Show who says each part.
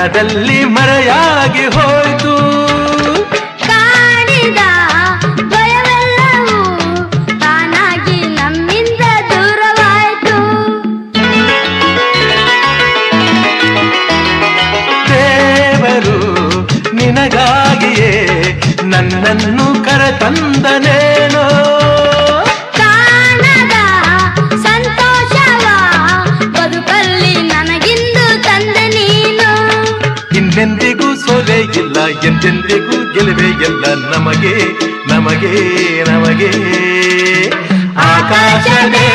Speaker 1: ಕ್ಷಣದಲ್ಲಿ ಮರೆಯಾಗಿ ಹೋಯ್ತು.
Speaker 2: ಕಾಡಿದ ಭಯವೆಲ್ಲವೂ ತಾನಾಗಿ ನಮ್ಮಿಂದ ದೂರವಾಯಿತು.
Speaker 1: ದೇವರು ನಿನಗಾಗಿಯೇ ನನ್ನನ್ನು ಕರೆತಂದನೇನೋ.
Speaker 2: ಕಾಣದ ಸಂತೋಷವ ಬದುಕಲ್ಲಿ ನನಗಿಂದು ತಂದೆ ನೀನು.
Speaker 1: ಇನ್ನೆಂದಿಗೂ ಸೋಲೆ ಇಲ್ಲ, ಎಂದೆಂದಿಗೂ ಗೆಲುವೆ ಎಲ್ಲ ನಮಗೆ ನಮಗೆ ನಮಗೆ. ಆಕಾಶವೇ